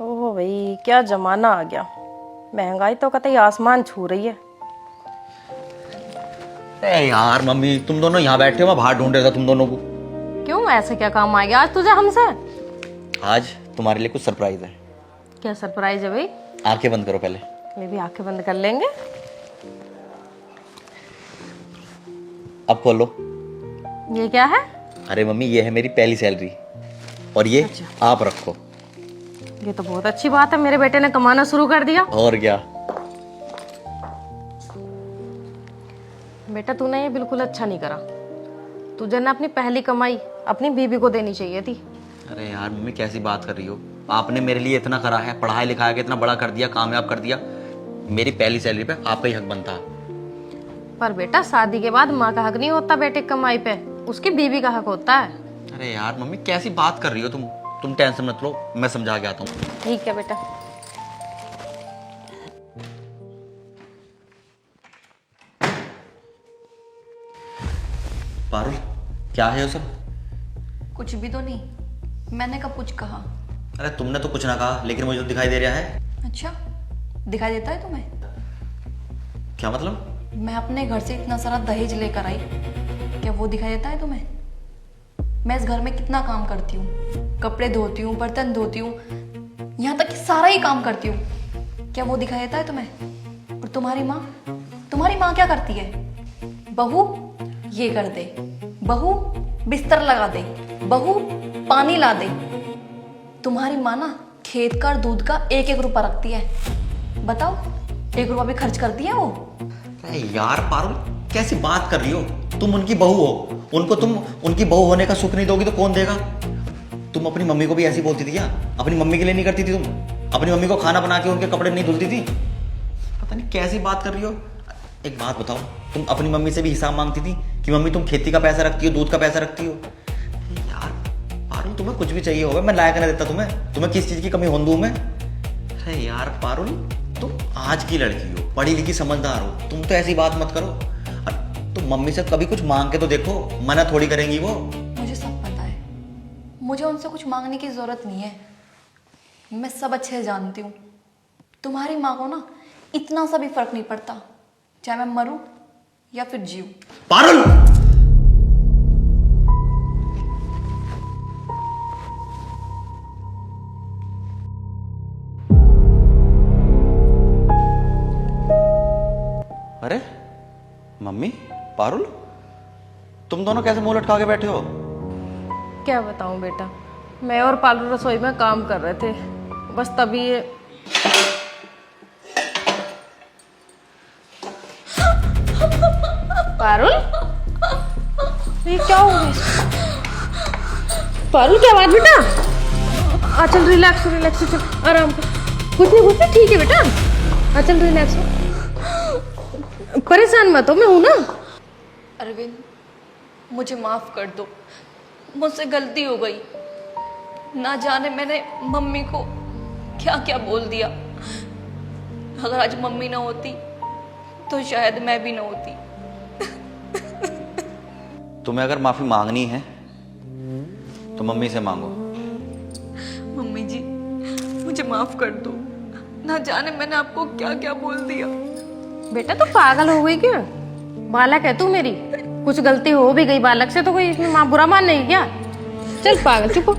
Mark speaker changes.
Speaker 1: ओहो भाई, क्या जमाना आ गया। महंगाई तो कतई आसमान छू रही है।
Speaker 2: अरे यार मम्मी, तुम दोनों यहाँ बैठे हो, मैं बाहर ढूंढ रहा था तुम दोनों को।
Speaker 1: क्यों, ऐसे क्या काम आ गया आज तुझे हमसे?
Speaker 2: आज तुम्हारे लिए कुछ सरप्राइज है।
Speaker 1: क्या सरप्राइज है भाई?
Speaker 2: आंखें बंद करो पहले।
Speaker 1: मैं भी आंखें बंद कर लेंगे।
Speaker 2: अब खोलो।
Speaker 1: ये क्या है?
Speaker 2: अरे मम्मी, ये है मेरी पहली सैलरी और ये
Speaker 1: अच्छा।
Speaker 2: आप रखो।
Speaker 1: ये तो बहुत अच्छी बात है, मेरे बेटे ने कमाना शुरू कर दिया।
Speaker 2: और क्या।
Speaker 1: बेटा तूने ये बिल्कुल अच्छा नहीं करा। तुझे ना अपनी पहली कमाई अपनी बीबी को देनी चाहिए थी।
Speaker 2: अरे यार मम्मी, कैसी बात कर रही हो? आपने मेरे लिए इतना करा है, पढ़ाई लिखाई के इतना बड़ा कर दिया, कामयाब कर दिया। मेरी पहली सैलरी पे आपका ही हक बनता है।
Speaker 1: पर बेटा शादी के बाद माँ का हक नहीं होता बेटे की कमाई पे, उसकी बीबी का हक होता है।
Speaker 2: अरे यार मम्मी, कैसी बात कर रही हो तुम टेंशन मत लो, मैं समझा के आता हूँ।
Speaker 1: ठीक है बेटा।
Speaker 2: पारुल, क्या है वो सब?
Speaker 3: कुछ भी तो नहीं, मैंने कब कुछ कहा?
Speaker 2: अरे तुमने तो कुछ ना कहा, लेकिन मुझे तो दिखाई दे रहा है।
Speaker 3: अच्छा, दिखाई देता है तुम्हें?
Speaker 2: क्या मतलब?
Speaker 3: मैं अपने घर से इतना सारा दहेज लेकर आई, क्या वो दिखाई देता है तुम्हें? मैं इस घर में कितना काम करती हूँ, कपड़े धोती हूँ, बर्तन धोती हूँ, यहाँ तक कि सारा ही काम करती हूँ, क्या वो दिखाई देता है तुम्हें? और तुम्हारी माँ क्या करती है? बहू ये कर दे, बहू बिस्तर लगा दे, बहू पानी ला दे। तुम्हारी माँ ना खेत का और दूध का एक एक रुपया रखती है। बताओ, 1 रुपया भी खर्च करती है वो?
Speaker 2: अरे यार पारुल, कैसी बात कर रही हो? तुम उनकी बहू हो, उनको तुम उनकी बहू होने का सुख नहीं दोगी तो कौन देगा? तुम अपनी मम्मी को भी ऐसी बोलती थी क्या? अपनी मम्मी के लिए नहीं करती थी तुम? अपनी मम्मी को खाना बना के उनके कपड़े नहीं धुलती थी? पता नहीं कैसी बात कर रही हो। एक बात बताओ, तुम अपनी मम्मी से भी हिसाब मांगती थी कि मम्मी तुम खेती का पैसा रखती हो, दूध का पैसा रखती हो? यार पारुल, तुम्हें कुछ भी चाहिए होगा, मैं लायक नहीं देता तुम्हें किस चीज की कमी होंदू मैं? अरे यार पारुल, तुम आज की लड़की हो, पढ़ी लिखी समझदार हो, तुम तो ऐसी बात मत करो। तुम मम्मी से कभी कुछ मांग के तो देखो, मना थोड़ी करेंगी वो।
Speaker 3: मुझे सब पता है, मुझे उनसे कुछ मांगने की जरूरत नहीं है। मैं सब अच्छे से जानती हूँ। तुम्हारी माँ को ना इतना सा भी फर्क नहीं पड़ता, चाहे मैं मरूं या फिर जीऊं।
Speaker 2: पारुल, अरे मम्मी, पारुल, तुम दोनों कैसे मुंह लटका के बैठे हो?
Speaker 1: क्या बताऊं बेटा, मैं और पालू रसोई में काम कर रहे थे, बस तभी ये पारुल, ये क्या हो गया? पारुल क्या बात बेटा? चल रिलैक्स रिलैक्स, चल आराम कर। कुछ नहीं, ठीक है बेटा। चल रिलैक्स हो, परेशान मत हो, मैं हूं ना।
Speaker 3: अरविंद, मुझे माफ कर दो, मुझसे गलती हो गई। ना जाने मैंने मम्मी को क्या क्या बोल दिया। अगर आज मम्मी ना होती तो शायद मैं भी ना होती।
Speaker 2: तुम्हें अगर माफी मांगनी है तो मम्मी से मांगो।
Speaker 3: मम्मी जी, मुझे माफ कर दो। ना जाने मैंने आपको क्या क्या बोल दिया।
Speaker 1: बेटा तू पागल हो गई क्या? बालक है तू मेरी, कुछ गलती हो भी गई बालक से तो कोई इसमें माँ बुरा मान नहीं क्या? चल पागल, चुप हो।